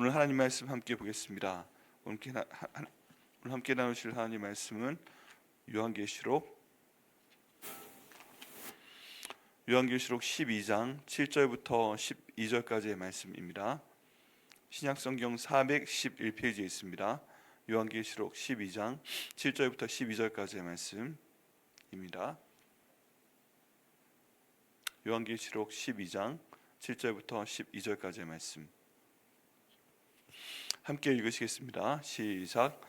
오늘 하나님 말씀 함께 보겠습니다. 오늘 함께 나누실 하나님 말씀은 요한계시록 12장 7절부터 12절까지의 말씀입니다. 신약성경 411페이지에 있습니다. 요한계시록 12장 7절부터 12절까지의 말씀입니다. 요한계시록 12장 7절부터 12절까지의 말씀 함께 읽으시겠습니다. 시작.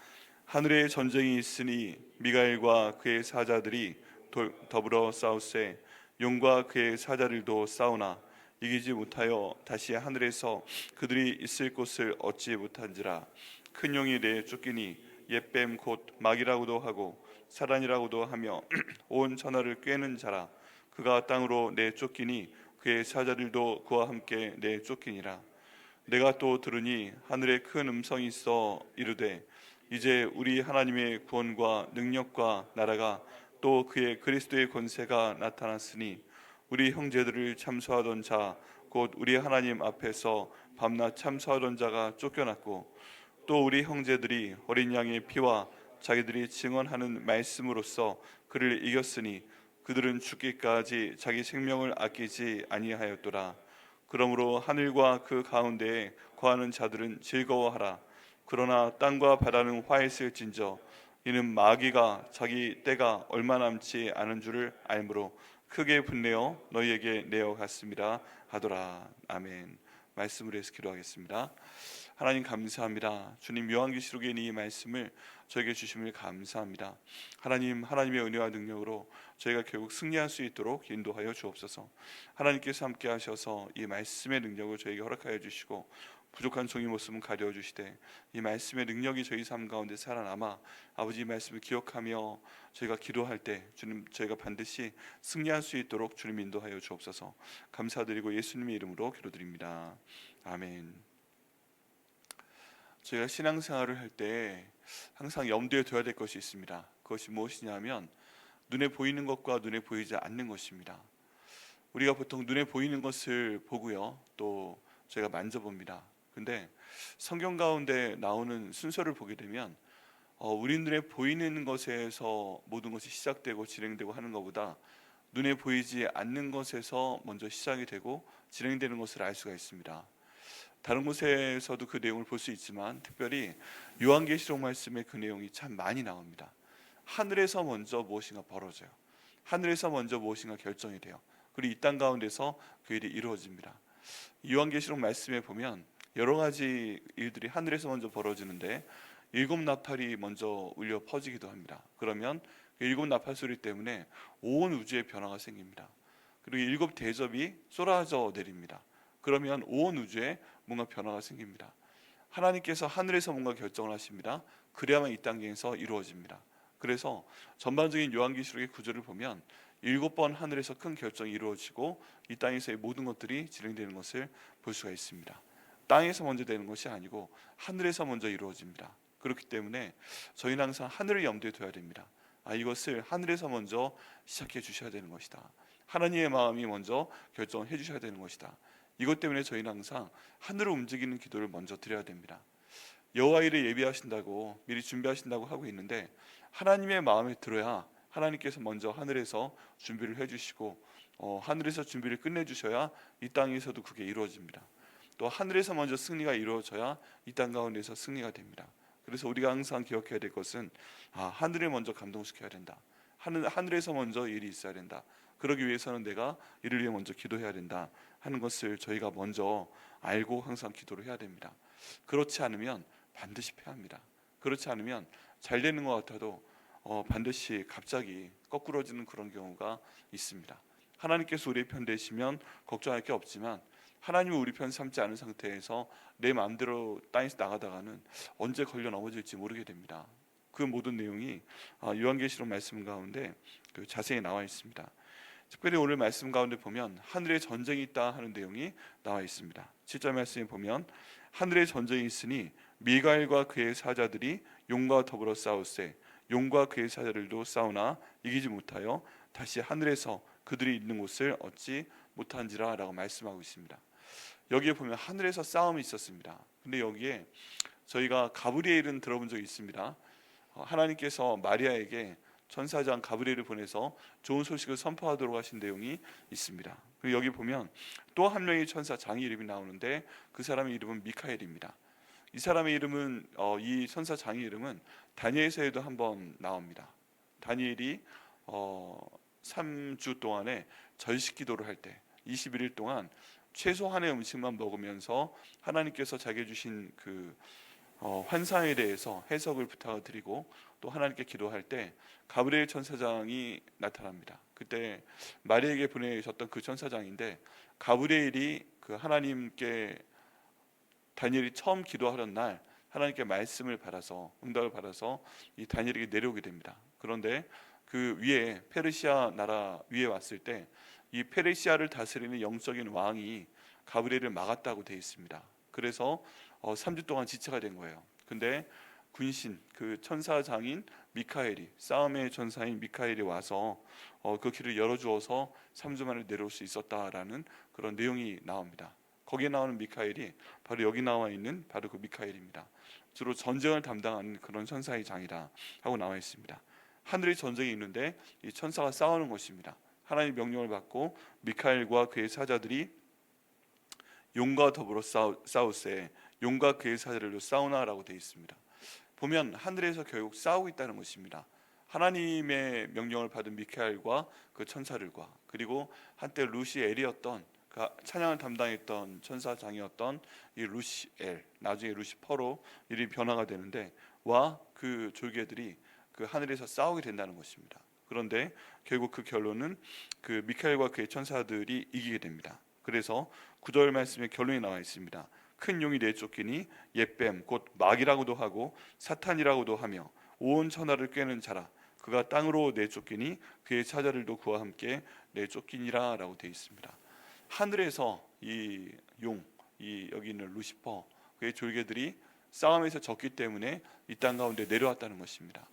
하늘에 전쟁이 있으니 미가엘과 그의 사자들이 더불어 싸우세 용과 그의 사자들도 싸우나 이기지 못하여 다시 하늘에서 그들이 있을 곳을 얻지 못한지라. 큰 용이 내에 쫓기니 옛뱀 곧 마귀라고도 하고 사단이라고도 하며 온 천하를 꿰는 자라. 그가 땅으로 내 쫓기니 그의 사자들도 그와 함께 내 쫓기니라. 내가 또 들으니 하늘에 큰 음성이 있어 이르되 이제 우리 하나님의 구원과 능력과 나라가 또 그의 그리스도의 권세가 나타났으니 우리 형제들을 참소하던 자 곧 우리 하나님 앞에서 밤낮 참소하던 자가 쫓겨났고 또 우리 형제들이 어린 양의 피와 자기들이 증언하는 말씀으로써 그를 이겼으니 그들은 죽기까지 자기 생명을 아끼지 아니하였더라. 그러므로 하늘과 그 가운데에 거하는 자들은 즐거워하라. 그러나 땅과 바다는 화했을진저 이는 마귀가 자기 때가 얼마 남지 않은 줄을 알므로 크게 분내어 너희에게 내어 갔습니다 하더라. 아멘. 말씀을 해서 기도하겠습니다. 하나님 감사합니다. 주님 요한계시록에 있는 이 말씀을 저에게 주심을 감사합니다. 하나님, 하나님의 은혜와 능력으로 저희가 결국 승리할 수 있도록 인도하여 주옵소서. 하나님께서 함께 하셔서 이 말씀의 능력을 저에게 허락하여 주시고 부족한 종의 모습은 가려 주시되 이 말씀의 능력이 저희 삶 가운데 살아남아 아버지 이 말씀을 기억하며 저희가 기도할 때 주님 저희가 반드시 승리할 수 있도록 주님 인도하여 주옵소서. 감사드리고 예수님의 이름으로 기도드립니다. 아멘. 저희가 신앙생활을 할 때 항상 염두에 둬야 될 것이 있습니다. 그것이 무엇이냐면 눈에 보이는 것과 눈에 보이지 않는 것입니다. 우리가 보통 눈에 보이는 것을 보고요, 또 저희가 만져봅니다. 근데 성경 가운데 나오는 순서를 보게 되면 우리 눈에 보이는 것에서 모든 것이 시작되고 진행되고 하는 것보다 눈에 보이지 않는 것에서 먼저 시작이 되고 진행되는 것을 알 수가 있습니다. 다른 곳에서도 그 내용을 볼 수 있지만 특별히 요한계시록 말씀에 그 내용이 참 많이 나옵니다. 하늘에서 먼저 무엇인가 벌어져요. 하늘에서 먼저 무엇인가 결정이 돼요. 그리고 이 땅 가운데서 그 일이 이루어집니다. 요한계시록 말씀에 보면 여러 가지 일들이 하늘에서 먼저 벌어지는데 일곱 나팔이 먼저 울려 퍼지기도 합니다. 그러면 그 일곱 나팔 소리 때문에 온 우주에 변화가 생깁니다. 그리고 일곱 대접이 쏟아져 내립니다. 그러면 온 우주에 뭔가 변화가 생깁니다. 하나님께서 하늘에서 뭔가 결정을 하십니다. 그래야만 이 땅에서 이루어집니다. 그래서 전반적인 요한계시록의 구조를 보면 7번 하늘에서 큰 결정이 이루어지고 이 땅에서의 모든 것들이 진행되는 것을 볼 수가 있습니다. 땅에서 먼저 되는 것이 아니고 하늘에서 먼저 이루어집니다. 그렇기 때문에 저희는 항상 하늘을 염두에 둬야 됩니다. 이것을 하늘에서 먼저 시작해 주셔야 되는 것이다. 하나님의 마음이 먼저 결정해 주셔야 되는 것이다. 이것 때문에 저희는 항상 하늘을 움직이는 기도를 먼저 드려야 됩니다. 여호와 일을 예비하신다고 미리 준비하신다고 하고 있는데 하나님의 마음에 들어야 하나님께서 먼저 하늘에서 준비를 해주시고 하늘에서 준비를 끝내주셔야 이 땅에서도 그게 이루어집니다. 또 하늘에서 먼저 승리가 이루어져야 이 땅 가운데서 승리가 됩니다. 그래서 우리가 항상 기억해야 될 것은 하늘을 먼저 감동시켜야 된다. 하늘에서 먼저 일이 있어야 된다. 그러기 위해서는 내가 이를 위해 먼저 기도해야 된다 하는 것을 저희가 먼저 알고 항상 기도를 해야 됩니다. 그렇지 않으면 반드시 패합니다. 그렇지 않으면 잘 되는 것 같아도 반드시 갑자기 거꾸러지는 그런 경우가 있습니다. 하나님께서 우리의 편 되시면 걱정할 게 없지만 하나님은 우리 편 삼지 않은 상태에서 내 마음대로 땅에서 나가다가는 언제 걸려 넘어질지 모르게 됩니다. 그 모든 내용이 요한계시록 말씀 가운데 자세히 나와 있습니다. 특별히 오늘 말씀 가운데 보면 하늘에 전쟁이 있다 하는 내용이 나와 있습니다. 7절 말씀에 보면 하늘에 전쟁이 있으니 미가엘과 그의 사자들이 용과 더불어 싸우세 용과 그의 사자들도 싸우나 이기지 못하여 다시 하늘에서 그들이 있는 곳을 얻지 못한지라 라고 말씀하고 있습니다. 여기에 보면 하늘에서 싸움이 있었습니다. 근데 여기에 저희가 가브리엘은 들어본 적이 있습니다. 하나님께서 마리아에게 천사장 가브리엘을 보내서 좋은 소식을 선포하도록 하신 내용이 있습니다. 그리고 여기 보면 또 한 명의 천사장의 이름이 나오는데 그 사람의 이름은 미카엘입니다. 이 사람의 이름은 이 천사장의 이름은 다니엘서에도 한번 나옵니다. 다니엘이 3주 동안에 절식 기도를 할 때 21일 동안 최소한의 음식만 먹으면서 하나님께서 자기에 주신 그 환상에 대해서 해석을 부탁을 드리고 또 하나님께 기도할 때 가브리엘 천사장이 나타납니다. 그때 마리아에게 보내셨던 그 천사장인데 가브리엘이 그 하나님께 다니엘이 처음 기도하던 날 하나님께 말씀을 받아서 응답을 받아서 이 다니엘에게 내려오게 됩니다. 그런데 그 위에 페르시아 나라 위에 왔을 때 이 페르시아를 다스리는 영적인 왕이 가브리엘을 막았다고 되어 있습니다. 그래서 3주 동안 지체가 된 거예요. 근데 군신 그 천사장인 미카엘이 싸움의 전사인 미카엘이 와서 그 길을 열어주어서 3주 만에 내려올 수 있었다라는 그런 내용이 나옵니다. 거기에 나오는 미카엘이 바로 여기 나와 있는 바로 그 미카엘입니다. 주로 전쟁을 담당하는 그런 천사의 장이다 하고 나와 있습니다. 하늘의 전쟁이 있는데 이 천사가 싸우는 것입니다. 하나님의 명령을 받고 미카엘과 그의 사자들이 용과 더불어 싸우세 용과 그의 사자들로 싸우나라고 되어 있습니다. 보면 하늘에서 결국 싸우고 있다는 것입니다. 하나님의 명령을 받은 미카엘과 그 천사들과 그리고 한때 루시엘이었던 그 찬양을 담당했던 천사장이었던 이 루시엘 나중에 루시퍼로 이름이 변화가 되는데 와 그 졸개들이 그 하늘에서 싸우게 된다는 것입니다. 그런데 결국 그 결론은 그 미카엘과 그의 천사들이 이기게 됩니다. 그래서 9절 말씀에 결론이 나와 있습니다. 큰 용이 내쫓기니 옛뱀 곧 마귀라고도 하고 사탄이라고도 하며 온 천하를 꿰는 자라 그가 땅으로 내쫓기니 그의 사자들도 그와 함께 내쫓기니라 라고 되어 있습니다. 하늘에서 이 용, 여기 있는 루시퍼 그의 졸개들이 싸움에서 졌기 때문에 이 땅 가운데 내려왔다는 것입니다.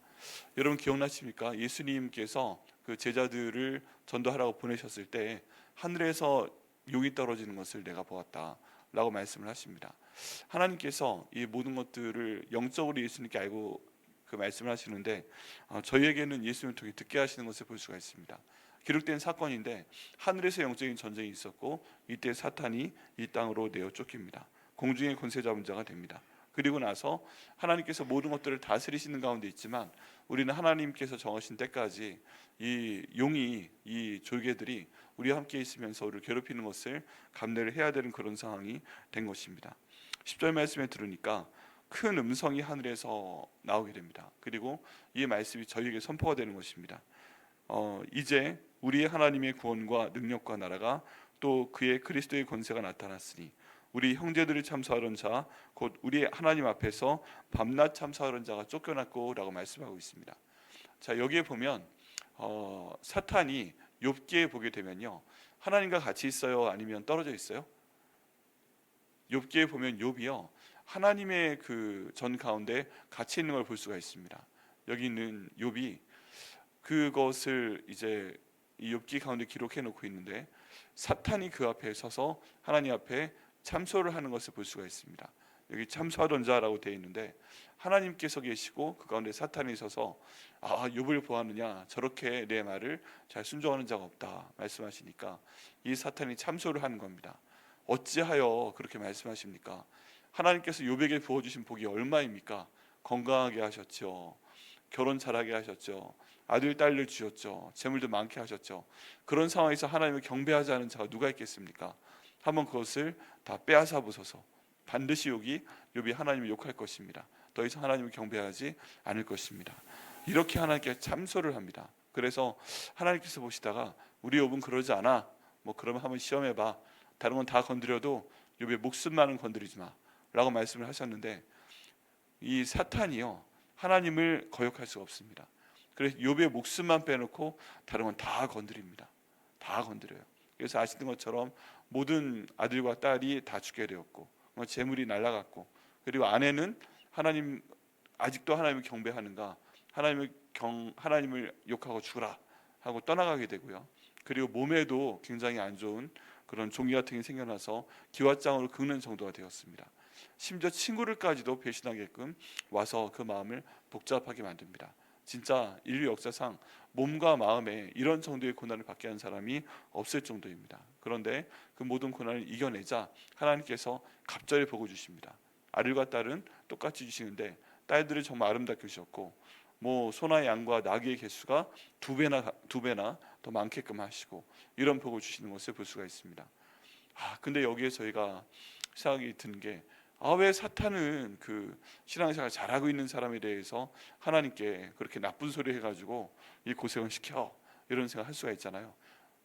여러분 기억나십니까? 예수님께서 그 제자들을 전도하라고 보내셨을 때 하늘에서 용이 떨어지는 것을 내가 보았다 라고 말씀을 하십니다. 하나님께서 이 모든 것들을 영적으로 예수님께 알고 그 말씀을 하시는데 저희에게는 예수님을 통해 듣게 하시는 것을 볼 수가 있습니다. 기록된 사건인데 하늘에서 영적인 전쟁이 있었고 이때 사탄이 이 땅으로 내어 쫓깁니다. 공중의 권세 잡은 자가 됩니다. 그리고 나서 하나님께서 모든 것들을 다스리시는 가운데 있지만 우리는 하나님께서 정하신 때까지 이 용이 이 졸개들이 우리와 함께 있으면서 우리를 괴롭히는 것을 감내를 해야 되는 그런 상황이 된 것입니다. 10절 말씀에 들으니까 큰 음성이 하늘에서 나오게 됩니다. 그리고 이 말씀이 저희에게 선포가 되는 것입니다. 이제 우리의 하나님의 구원과 능력과 나라가 또 그의 그리스도의 권세가 나타났으니 우리 형제들을 참소하던 자 곧 우리 하나님 앞에서 밤낮 참소하던 자가 쫓겨났고 라고 말씀하고 있습니다. 자 여기에 보면 사탄이 욥기에 보게 되면요 하나님과 같이 있어요 아니면 떨어져 있어요? 욥기에 보면 욥이요 하나님의 그 전 가운데 같이 있는 걸 볼 수가 있습니다. 여기 있는 욥이 그것을 이제 이 욥기 가운데 기록해 놓고 있는데 사탄이 그 앞에 서서 하나님 앞에 참소를 하는 것을 볼 수가 있습니다. 여기 참소하던 자라고 되어 있는데 하나님께서 계시고 그 가운데 사탄이 서서 욥을 보았느냐 저렇게 내 말을 잘 순종하는 자가 없다 말씀하시니까 이 사탄이 참소를 하는 겁니다. 어찌하여 그렇게 말씀하십니까? 하나님께서 욥에게 부어주신 복이 얼마입니까? 건강하게 하셨죠. 결혼 잘하게 하셨죠. 아들 딸을 주셨죠. 재물도 많게 하셨죠. 그런 상황에서 하나님을 경배하지 않은 자가 누가 있겠습니까? 한번 그것을 다 빼앗아 보소서. 반드시 욥이 하나님을 욕할 것입니다. 더 이상 하나님을 경배하지 않을 것입니다. 이렇게 하나님께 참소를 합니다. 그래서 하나님께서 보시다가 우리 욥은 그러지 않아. 뭐 그러면 한번 시험해봐. 다른 건 다 건드려도 욥의 목숨만은 건드리지 마 라고 말씀을 하셨는데 이 사탄이요 하나님을 거역할 수가 없습니다. 그래서 욥의 목숨만 빼놓고 다른 건 다 건드립니다. 다 건드려요. 그래서 아시는 것처럼 모든 아들과 딸이 다 죽게 되었고 재물이 날아갔고 그리고 아내는 하나님 아직도 하나님을 경배하는가 하나님을 욕하고 죽으라 하고 떠나가게 되고요. 그리고 몸에도 굉장히 안 좋은 그런 종이 같은 게 생겨나서 기왓장으로 긁는 정도가 되었습니다. 심지어 친구를까지도 배신하게끔 와서 그 마음을 복잡하게 만듭니다. 진짜 인류 역사상 몸과 마음에 이런 정도의 고난을 받게 한 사람이 없을 정도입니다. 그런데 그 모든 고난을 이겨내자 하나님께서 갑절에 복을 주십니다. 아들과 딸은 똑같이 주시는데 딸들을 정말 아름답게 주셨고 소나 양과 나귀의 개수가 두 배나 더 많게끔 하시고 이런 복을 주시는 것을 볼 수가 있습니다. 근데 여기에 저희가 생각이 드는 게 왜 사탄은 그 신앙생활 잘하고 있는 사람에 대해서 하나님께 그렇게 나쁜 소리 해가지고 이 고생을 시켜, 이런 생각 할 수가 있잖아요.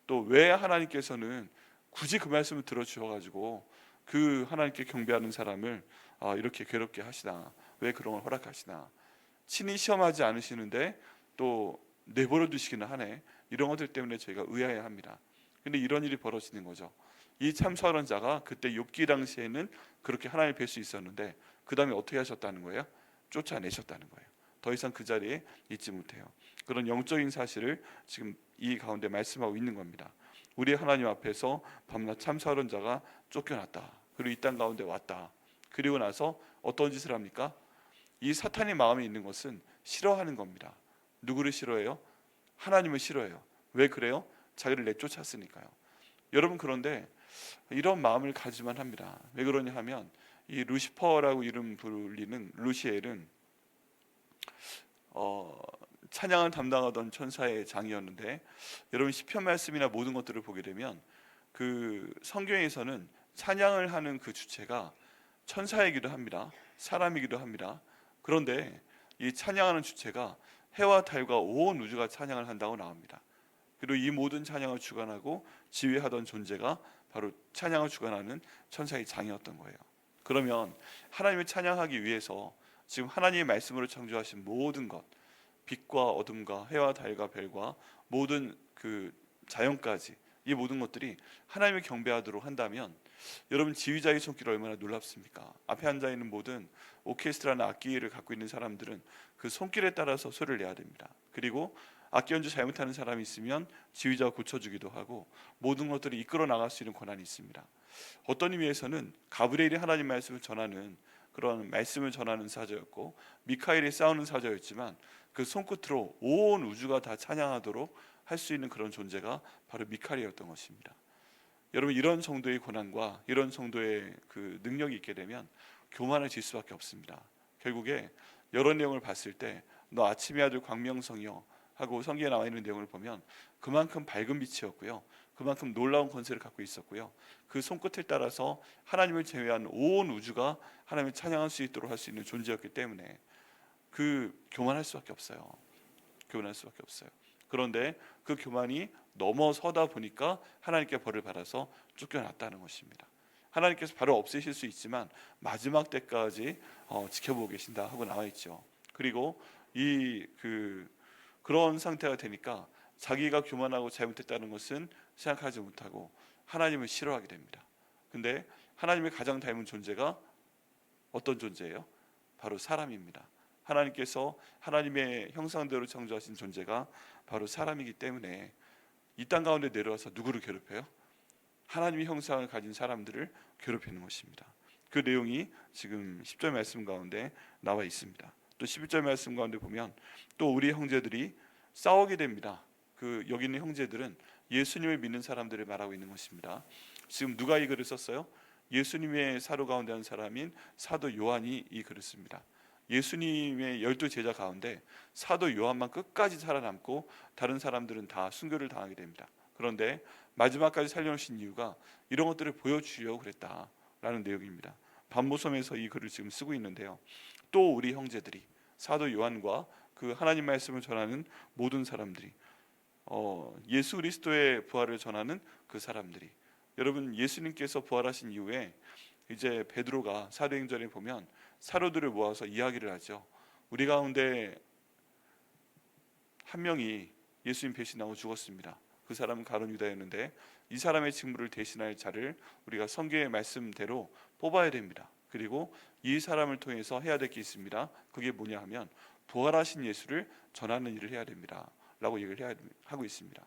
또 왜 하나님께서는 굳이 그 말씀을 들어주셔가지고 그 하나님께 경배하는 사람을 이렇게 괴롭게 하시나, 왜 그런 걸 허락하시나, 친히 시험하지 않으시는데 또 내버려 두시기는 하네, 이런 것들 때문에 저희가 의아해합니다. 근데 이런 일이 벌어지는 거죠. 이 참소하는 자가 그때 욥기 당시에는 그렇게 하나님을 뵐 수 있었는데 그 다음에 어떻게 하셨다는 거예요? 쫓아내셨다는 거예요. 더 이상 그 자리에 있지 못해요. 그런 영적인 사실을 지금 이 가운데 말씀하고 있는 겁니다. 우리 하나님 앞에서 밤낮 참소하는 자가 쫓겨났다. 그리고 이 땅 가운데 왔다. 그리고 나서 어떤 짓을 합니까? 이 사탄의 마음에 있는 것은 싫어하는 겁니다. 누구를 싫어해요? 하나님을 싫어해요. 왜 그래요? 자기를 내쫓았으니까요. 여러분, 그런데 이런 마음을 가지만 합니다. 왜 그러냐 하면 이 루시퍼라고 이름 불리는 루시엘은 찬양을 담당하던 천사의 장이었는데, 여러분 시편 말씀이나 모든 것들을 보게 되면 그 성경에서는 찬양을 하는 그 주체가 천사이기도 합니다. 사람이기도 합니다. 그런데 이 찬양하는 주체가 해와 달과 온 우주가 찬양을 한다고 나옵니다. 그리고 이 모든 찬양을 주관하고 지휘하던 존재가 바로 찬양을 주관하는 천사의 장이었던 거예요. 그러면 하나님을 찬양하기 위해서 지금 하나님의 말씀으로 창조하신 모든 것, 빛과 어둠과 해와 달과 별과 모든 그 자연까지, 이 모든 것들이 하나님을 경배하도록 한다면 여러분, 지휘자의 손길이 얼마나 놀랍습니까? 앞에 앉아있는 모든 오케스트라나 악기를 갖고 있는 사람들은 그 손길에 따라서 소리를 내야 됩니다. 그리고 악기 연주 잘못하는 사람이 있으면 지휘자가 고쳐주기도 하고 모든 것들을 이끌어 나갈 수 있는 권한이 있습니다. 어떤 의미에서는 가브리엘이 하나님 말씀을 전하는, 그런 말씀을 전하는 사자였고 미카엘이 싸우는 사자였지만 그 손끝으로 온 우주가 다 찬양하도록 할 수 있는 그런 존재가 바로 미카엘이었던 것입니다. 여러분, 이런 정도의 권한과 이런 정도의 그 능력이 있게 되면 교만해질 수밖에 없습니다. 결국에 여러 내용을 봤을 때 너 아침의 아들 광명성이여 하고 성경에 나와 있는 내용을 보면 그만큼 밝은 빛이었고요, 그만큼 놀라운 권세를 갖고 있었고요, 그 손끝을 따라서 하나님을 제외한 온 우주가 하나님을 찬양할 수 있도록 할 수 있는 존재였기 때문에 그 교만할 수밖에 없어요. 교만할 수밖에 없어요. 그런데 그 교만이 넘어서다 보니까 하나님께 벌을 받아서 쫓겨났다는 것입니다. 하나님께서 바로 없애실 수 있지만 마지막 때까지 지켜보고 계신다 하고 나와 있죠. 그리고 그런 상태가 되니까 자기가 교만하고 잘못했다는 것은 생각하지 못하고 하나님을 싫어하게 됩니다. 근데 하나님의 가장 닮은 존재가 어떤 존재예요? 바로 사람입니다. 하나님께서 하나님의 형상대로 창조하신 존재가 바로 사람이기 때문에 이 땅 가운데 내려와서 누구를 괴롭혀요? 하나님의 형상을 가진 사람들을 괴롭히는 것입니다. 그 내용이 지금 10절 말씀 가운데 나와 있습니다. 또 11절 말씀 가운데 보면 또 우리 형제들이 싸우게 됩니다. 여기 있는 형제들은 예수님을 믿는 사람들을 말하고 있는 것입니다. 지금 누가 이 글을 썼어요? 예수님의 사도 가운데 한 사람인 사도 요한이 이 글을 씁니다. 예수님의 12 제자 가운데 사도 요한만 끝까지 살아남고 다른 사람들은 다 순교를 당하게 됩니다. 그런데 마지막까지 살려놓으신 이유가 이런 것들을 보여주려고 그랬다라는 내용입니다. 반모섬에서 이 글을 지금 쓰고 있는데요. 또 우리 형제들이, 사도 요한과 그 하나님 말씀을 전하는 모든 사람들이, 예수 그리스도의 부활을 전하는 그 사람들이, 여러분 예수님께서 부활하신 이후에 이제 베드로가 사도행전에 보면 사도들을 모아서 이야기를 하죠. 우리 가운데 한 명이 예수님 배신하고 죽었습니다. 그 사람은 가룟 유다였는데 이 사람의 직무를 대신할 자를 우리가 성경의 말씀대로 뽑아야 됩니다. 그리고 이 사람을 통해서 해야 될 게 있습니다. 그게 뭐냐 하면 부활하신 예수를 전하는 일을 해야 됩니다 라고 얘기를 하고 있습니다.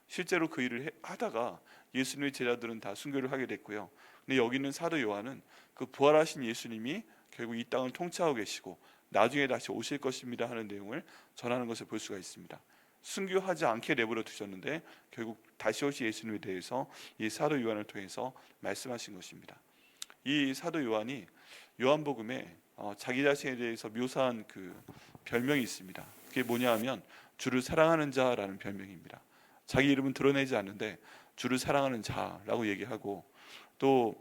실제로 그 일을 하다가 예수님의 제자들은 다 순교를 하게 됐고요. 근데 여기 있는 사도 요한은 그 부활하신 예수님이 결국 이 땅을 통치하고 계시고 나중에 다시 오실 것입니다 하는 내용을 전하는 것을 볼 수가 있습니다. 순교하지 않게 내버려 두셨는데 결국 다시 오실 예수님에 대해서 이 사도 요한을 통해서 말씀하신 것입니다. 이 사도 요한이 요한복음에 자기 자신에 대해서 묘사한 그 별명이 있습니다. 그게 뭐냐 하면 주를 사랑하는 자라는 별명입니다. 자기 이름은 드러내지 않는데 주를 사랑하는 자라고 얘기하고, 또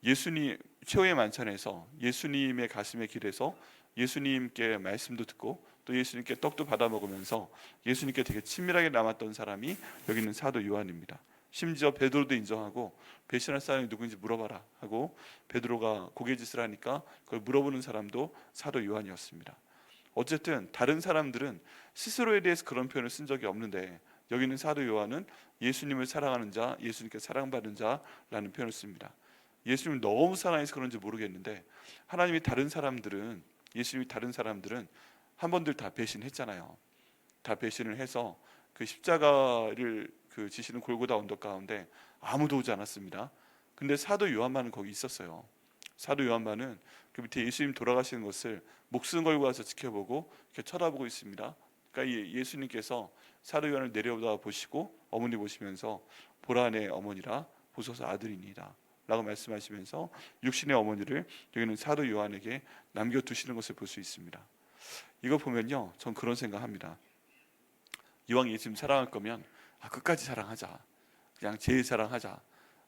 예수님 최후의 만찬에서 예수님의 가슴에 기대서 예수님께 말씀도 듣고 또 예수님께 떡도 받아 먹으면서 예수님께 되게 친밀하게 남았던 사람이 여기 있는 사도 요한입니다. 심지어 베드로도 인정하고 배신할 사람이 누구인지 물어봐라 하고 베드로가 고개짓을 하니까 그걸 물어보는 사람도 사도 요한이었습니다. 어쨌든 다른 사람들은 스스로에 대해서 그런 표현을 쓴 적이 없는데 여기는 사도 요한은 예수님을 사랑하는 자, 예수님께 사랑받는 자라는 표현을 씁니다. 예수님을 너무 사랑해서 그런지 모르겠는데 하나님이 다른 사람들은, 예수님이 다른 사람들은 한 번들 다 배신했잖아요. 다 배신을 해서 그 십자가를 그 지시는 골고다 언덕 가운데 아무도 오지 않았습니다. 근데 사도 요한만은 거기 있었어요. 사도 요한만은 그 밑에 예수님 돌아가시는 것을 목숨 걸고 와서 지켜보고 이렇게 쳐다보고 있습니다. 그러니까 예수님께서 사도 요한을 내려다 보시고 어머니 보시면서 보라 내 어머니라, 보소서 아들이니이다 라고 말씀하시면서 육신의 어머니를 여기는 사도 요한에게 남겨두시는 것을 볼 수 있습니다. 이거 보면요, 전 그런 생각합니다. 이왕 예수님 사랑할 거면 끝까지 사랑하자. 그냥 제일 사랑하자.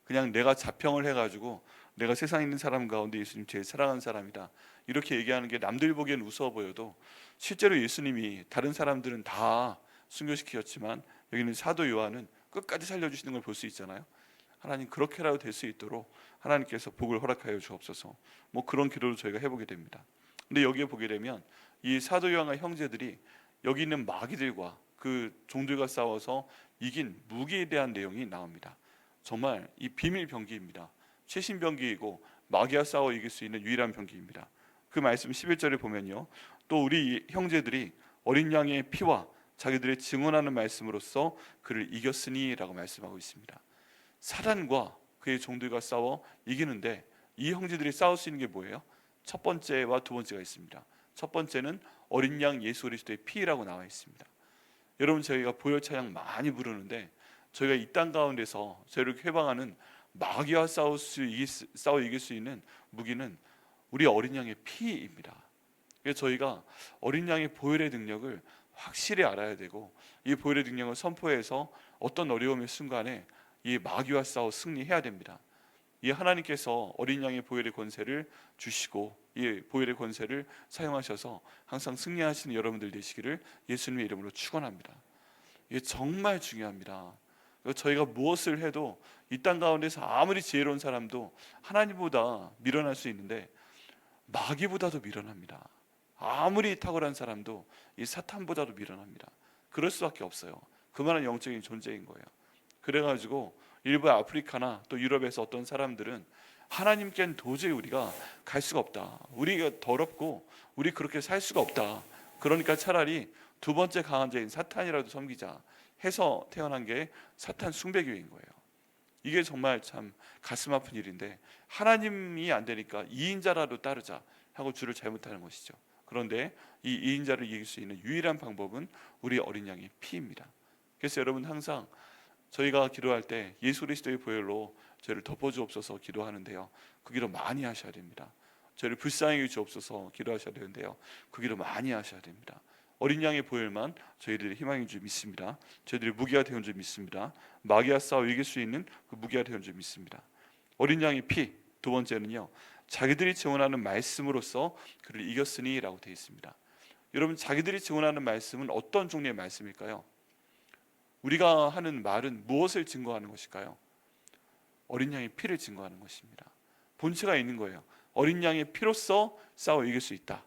그냥 내가 자평을 해가지고 내가 세상에 있는 사람 가운데 예수님 제일 사랑하는 사람이다 이렇게 얘기하는 게 남들 보기엔 우스워 보여도 실제로 예수님이 다른 사람들은 다 순교시키셨지만 여기는 사도 요한은 끝까지 살려주시는 걸 볼 수 있잖아요. 하나님 그렇게라도 될 수 있도록 하나님께서 복을 허락하여 주옵소서. 뭐 그런 기도를 저희가 해보게 됩니다. 근데 여기에 보게 되면 이 사도 요한과 형제들이 여기 있는 마귀들과 그 종들과 싸워서 이긴 무기에 대한 내용이 나옵니다. 정말 이 비밀 병기입니다. 최신 병기이고 마귀와 싸워 이길 수 있는 유일한 병기입니다. 그 말씀 11절에 보면요, 또 우리 형제들이 어린 양의 피와 자기들의 증언하는 말씀으로써 그를 이겼으니 라고 말씀하고 있습니다. 사단과 그의 종들과 싸워 이기는데 이 형제들이 싸울 수 있는 게 뭐예요? 첫 번째와 두 번째가 있습니다. 첫 번째는 어린 양 예수 그리스도의 피라고 나와 있습니다. 여러분, 저희가 보혈 찬양 많이 부르는데 저희가 이 땅 가운데서 저희를 회방하는 마귀와 싸워 이길 수 있는 무기는 우리 어린 양의 피입니다. 그래서 저희가 어린 양의 보혈의 능력을 확실히 알아야 되고 이 보혈의 능력을 선포해서 어떤 어려움의 순간에 이 마귀와 싸워 승리해야 됩니다. 이 하나님께서 어린 양의 보혈의 권세를 주시고 이 보혈의 권세를 사용하셔서 항상 승리하시는 여러분들 되시기를 예수님의 이름으로 축원합니다. 이게 정말 중요합니다. 저희가 무엇을 해도 이 땅 가운데서 아무리 지혜로운 사람도 하나님보다 밀어날 수 있는데 마귀보다도 밀어납니다. 아무리 탁월한 사람도 이 사탄보다도 밀어납니다. 그럴 수밖에 없어요. 그만한 영적인 존재인 거예요. 그래가지고 일부 아프리카나 또 유럽에서 어떤 사람들은 하나님께는 도저히 우리가 갈 수가 없다. 우리가 더럽고 우리 그렇게 살 수가 없다. 그러니까 차라리 두 번째 강한 자인 사탄이라도 섬기자 해서 태어난 게 사탄 숭배교회인 거예요. 이게 정말 참 가슴 아픈 일인데 하나님이 안 되니까 이인자라도 따르자 하고 주를 잘못하는 것이죠. 그런데 이 이인자를 이길 수 있는 유일한 방법은 우리 어린 양의 피입니다. 그래서 여러분 항상 저희가 기도할 때 예수 그리스도의 보혈로 저희를 덮어주옵소서 기도하는데요, 그 기도 많이 하셔야 됩니다. 저희를 불쌍히 여기주옵소서 기도하셔야 되는데요, 그 기도 많이 하셔야 됩니다. 어린 양의 보혈만 저희들의 희망인 줄 믿습니다. 저희들의 무기가 되는 줄 믿습니다. 마귀와 싸워 이길 수 있는 그 무기가 되는 줄 믿습니다. 어린 양의 피, 두 번째는요, 자기들이 증언하는 말씀으로써 그를 이겼으니 라고 되어 있습니다. 여러분, 자기들이 증언하는 말씀은 어떤 종류의 말씀일까요? 우리가 하는 말은 무엇을 증거하는 것일까요? 어린 양의 피를 증거하는 것입니다. 본체가 있는 거예요. 어린 양의 피로써 싸워 이길 수 있다.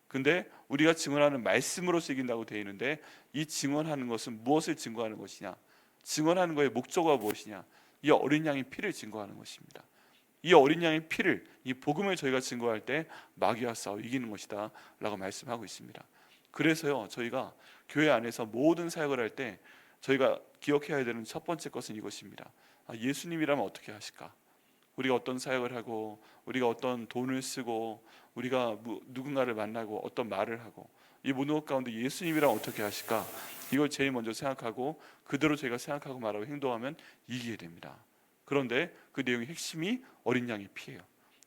근데 우리가 증언하는 말씀으로서 이긴다고 되어 있는데 이 증언하는 것은 무엇을 증거하는 것이냐? 증언하는 것의 목적어가 무엇이냐? 이 어린 양의 피를 증거하는 것입니다. 이 어린 양의 피를, 이 복음을 저희가 증거할 때 마귀와 싸워 이기는 것이다 라고 말씀하고 있습니다. 그래서요, 저희가 교회 안에서 모든 사역을 할 때 저희가 기억해야 되는 첫 번째 것은 이것입니다. 예수님이라면 어떻게 하실까? 우리가 어떤 사역을 하고 우리가 어떤 돈을 쓰고 우리가 누군가를 만나고 어떤 말을 하고 이 모든 것 가운데 예수님이라면 어떻게 하실까? 이걸 제일 먼저 생각하고 그대로 제가 생각하고 말하고 행동하면 이기게 됩니다. 그런데 그 내용의 핵심이 어린 양의 피예요.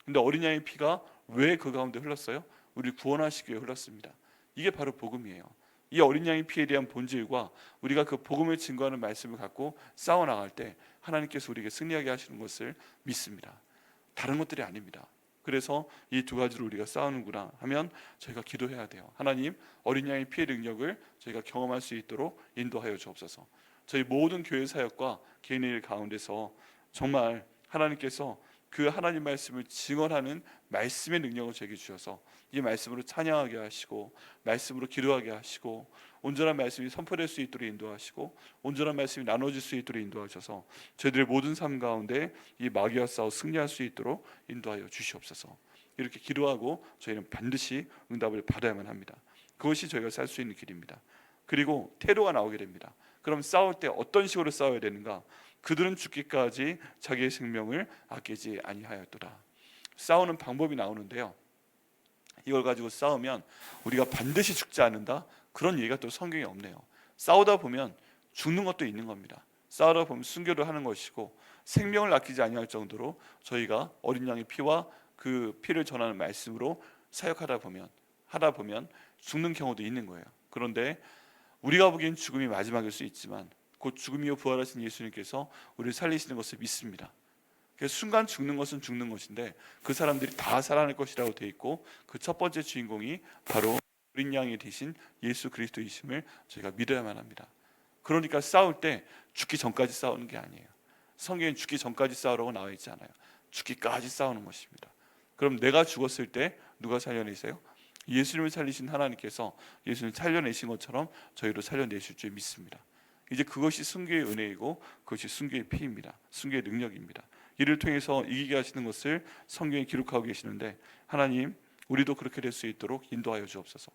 근데 어린 양의 피가 왜 그 가운데 흘렀어요? 우리 구원하시기 위해 흘렀습니다. 이게 바로 복음이에요. 이 어린 양의 피에 대한 본질과 우리가 그 복음을 증거하는 말씀을 갖고 싸워 나갈 때 하나님께서 우리에게 승리하게 하시는 것을 믿습니다. 다른 것들이 아닙니다. 그래서 이 두 가지로 우리가 싸우는구나 하면 저희가 기도해야 돼요. 하나님, 어린 양의 피의 능력을 저희가 경험할 수 있도록 인도하여 주옵소서. 저희 모든 교회 사역과 개인의 일 가운데서 정말 하나님께서 그 하나님 말씀을 증언하는 말씀의 능력을 저에게 주셔서 이 말씀으로 찬양하게 하시고 말씀으로 기도하게 하시고 온전한 말씀이 선포될 수 있도록 인도하시고 온전한 말씀이 나눠질 수 있도록 인도하셔서 저희들의 모든 삶 가운데 이 마귀와 싸워 승리할 수 있도록 인도하여 주시옵소서. 이렇게 기도하고 저희는 반드시 응답을 받아야만 합니다. 그것이 저희가 살 수 있는 길입니다. 그리고 태도가 나오게 됩니다. 그럼 싸울 때 어떤 식으로 싸워야 되는가? 그들은 죽기까지 자기의 생명을 아끼지 아니하였더라. 싸우는 방법이 나오는데요, 이걸 가지고 싸우면 우리가 반드시 죽지 않는다, 그런 얘기가 또 성경에 없네요. 싸우다 보면 죽는 것도 있는 겁니다. 싸우다 보면 순교를 하는 것이고 생명을 아끼지 아니할 정도로 저희가 어린 양의 피와 그 피를 전하는 말씀으로 사역하다 보면 죽는 경우도 있는 거예요. 그런데 우리가 보기엔 죽음이 마지막일 수 있지만 곧 죽음이요 부활하신 예수님께서 우리를 살리시는 것을 믿습니다. 그래서 순간 죽는 것은 죽는 것인데 그 사람들이 다 살아날 것이라고 되어 있고 그 첫 번째 주인공이 바로 어린 양이 되신 예수 그리스도이심을 저희가 믿어야만 합니다. 그러니까 싸울 때 죽기 전까지 싸우는 게 아니에요. 성경엔 죽기 전까지 싸우라고 나와 있지 않아요. 죽기까지 싸우는 것입니다. 그럼 내가 죽었을 때 누가 살려내세요? 예수님을 살리신 하나님께서 예수님을 살려내신 것처럼 저희로 살려내실 줄 믿습니다. 이제 그것이 순교의 은혜이고 그것이 순교의 피입니다. 순교의 능력입니다. 이를 통해서 이기게 하시는 것을 성경에 기록하고 계시는데 하나님, 우리도 그렇게 될 수 있도록 인도하여 주옵소서.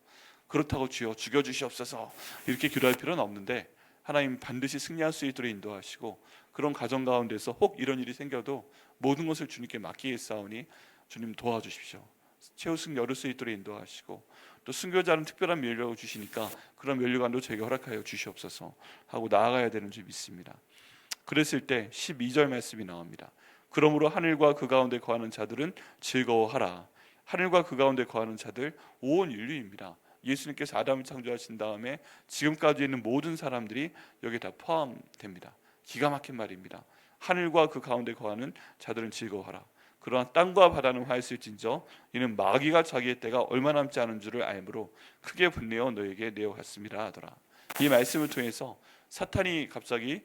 그렇다고 주여 죽여주시옵소서 이렇게 기도할 필요는 없는데 하나님 반드시 승리할 수 있도록 인도하시고 그런 가정 가운데서 혹 이런 일이 생겨도 모든 것을 주님께 맡기겠사오니 주님 도와주십시오. 최후 승리 얻을 수 있도록 인도하시고 또 순교자는 특별한 면류관을 주시니까 그런 면류관도 저에게 허락하여 주시옵소서 하고 나아가야 되는 줄 믿습니다. 그랬을 때 12절 말씀이 나옵니다. 그러므로 하늘과 그 가운데 거하는 자들은 즐거워하라. 하늘과 그 가운데 거하는 자들 온 인류입니다. 예수님께서 아담을 창조하신 다음에 지금까지 있는 모든 사람들이 여기에 다 포함됩니다. 기가 막힌 말입니다. 하늘과 그 가운데 거하는 자들은 즐거워하라. 그러나 땅과 바다는 화했을진저 이는 마귀가 자기의 때가 얼마 남지 않은 줄을 알므로 크게 분내어 너에게 내어갔습니다 하더라. 이 말씀을 통해서 사탄이 갑자기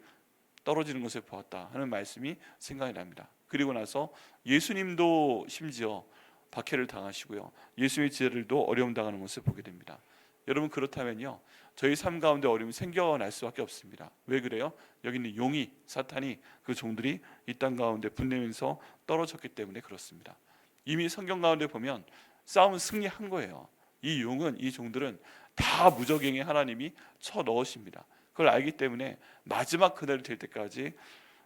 떨어지는 것을 보았다 하는 말씀이 생각이 납니다. 그리고 나서 예수님도 심지어 박해를 당하시고요, 예수님의 제자들도 어려움 당하는 것을 보게 됩니다. 여러분, 그렇다면요 저희 삶 가운데 어려움이 생겨날 수밖에 없습니다. 왜 그래요? 여기 있는 용이, 사탄이, 그 종들이 이 땅 가운데 분내면서 떨어졌기 때문에 그렇습니다. 이미 성경 가운데 보면 싸움은 승리한 거예요. 이 용은, 이 종들은 다 무적행에 하나님이 쳐 넣으십니다. 그걸 알기 때문에 마지막 그날이 될 때까지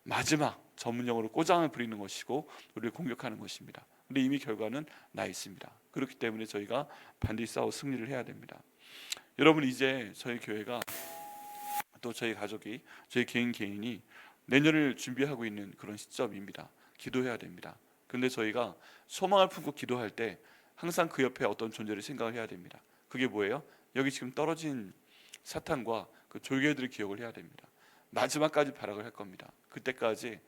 마지막 전문용어로 꼬장을 부리는 것이고 우리를 공격하는 것입니다. 근데 이미 결과는 나 있습니다. 그렇기 때문에 저희가 반드시 싸워 승리를 해야 됩니다. 여러분, 이제 저희 교회가 또 저희 가족이, 저희 개인이 내년을 준비하고 있는 그런 시점입니다. 기도해야 됩니다. 근데 저희가 소망을 품고 기도할 때 항상 그 옆에 어떤 존재를 생각을 해야 됩니다. 그게 뭐예요? 여기 지금 떨어진 사탄과 그 졸개들을 기억을 해야 됩니다. 마지막까지 발악을 할 겁니다. 그때까지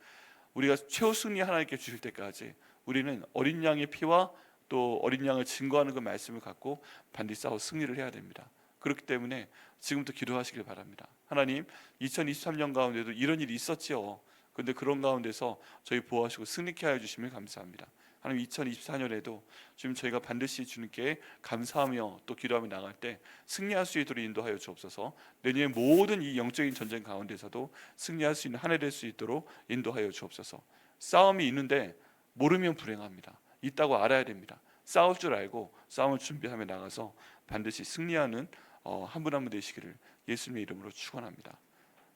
우리가 최후 승리 하나님께 주실 때까지 우리는 어린 양의 피와 또 어린 양을 증거하는 그 말씀을 갖고 반드시 싸워 승리를 해야 됩니다. 그렇기 때문에 지금부터 기도하시길 바랍니다. 하나님, 2023년 가운데도 이런 일이 있었지요. 그런데 그런 가운데서 저희 보호하시고 승리케 하여 주시면 감사합니다. 하나님, 2024년에도 지금 저희가 반드시 주님께 감사하며 또 기도하며 나갈 때 승리할 수 있도록 인도하여 주옵소서. 내년의 모든 이 영적인 전쟁 가운데서도 승리할 수 있는 한 해 될 수 있도록 인도하여 주옵소서. 싸움이 있는데 모르면 불행합니다. 있다고 알아야 됩니다. 싸울 줄 알고 싸움을 준비하며 나가서 반드시 승리하는 한 분 한 분 되시기를 예수님의 이름으로 축원합니다.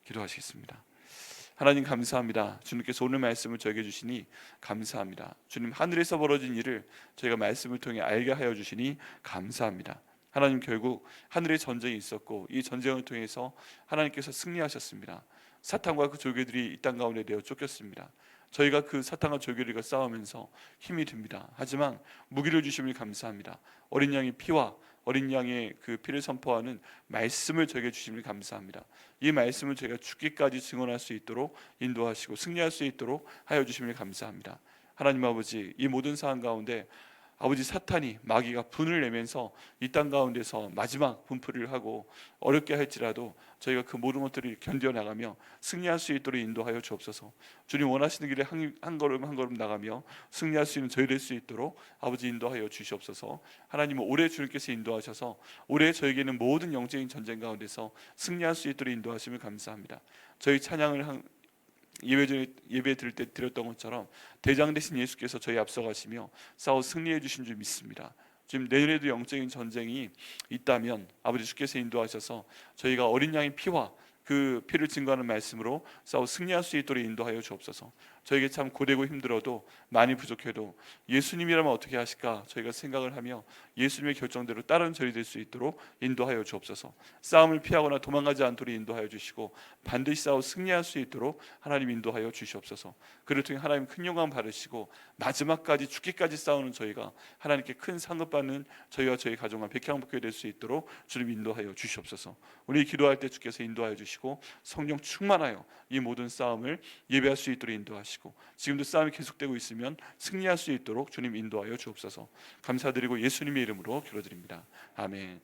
기도하시겠습니다. 하나님 감사합니다. 주님께서 오늘 말씀을 저에게 주시니 감사합니다. 주님, 하늘에서 벌어진 일을 저희가 말씀을 통해 알게 하여 주시니 감사합니다. 하나님, 결국 하늘에 전쟁이 있었고 이 전쟁을 통해서 하나님께서 승리하셨습니다. 사탄과 그 졸개들이 이 땅 가운데 내어 쫓겼습니다. 저희가 그 사탄과 졸개들과 싸우면서 힘이 듭니다. 하지만 무기를 주심을 감사합니다. 어린 양의 피와 어린 양의 그 피를 선포하는 말씀을 저에게 주심을 감사합니다. 이 말씀을 저희가 죽기까지 증언할 수 있도록 인도하시고 승리할 수 있도록 하여 주심을 감사합니다. 하나님 아버지, 이 모든 상황 가운데 아버지, 사탄이, 마귀가 분을 내면서 이 땅 가운데서 마지막 분풀이를 하고 어렵게 할지라도 저희가 그 모든 것들을 견뎌나가며 승리할 수 있도록 인도하여 주옵소서. 주님 원하시는 길에 한 걸음 한 걸음 나가며 승리할 수 있는 저희 될 수 있도록 아버지 인도하여 주시옵소서. 하나님은 올해 주님께서 인도하셔서 올해 저에게는 모든 영적인 전쟁 가운데서 승리할 수 있도록 인도하심을 감사합니다. 저희 찬양을 예배 드릴 때 드렸던 것처럼 대장 되신 예수께서 저희 앞서가시며 싸워 승리해 주신 줄 믿습니다. 지금 내년에도 영적인 전쟁이 있다면 아버지 주께서 인도하셔서 저희가 어린 양의 피와 그 피를 증거하는 말씀으로 싸워 승리할 수 있도록 인도하여 주옵소서. 저에게 참 고되고 힘들어도 많이 부족해도 예수님이라면 어떻게 하실까 저희가 생각을 하며 예수님의 결정대로 따른 저희 될 수 있도록 인도하여 주옵소서. 싸움을 피하거나 도망가지 않도록 인도하여 주시고 반드시 싸워 승리할 수 있도록 하나님 인도하여 주시옵소서. 그를 통해 하나님 큰 영광 받으시고 마지막까지 죽기까지 싸우는 저희가 하나님께 큰 상급 받는 저희와 저희 가정과 백향복교회 될 수 있도록 주님 인도하여 주시옵소서. 우리 기도할 때 주께서 인도하여 주시고 성령 충만하여 이 모든 싸움을 예배할 수 있도록 인도하시고 지금도 싸움이 계속되고 있으면 승리할 수 있도록 주님 인도하여 주옵소서. 감사드리고 예수님의 이름으로 기도드립니다. 아멘.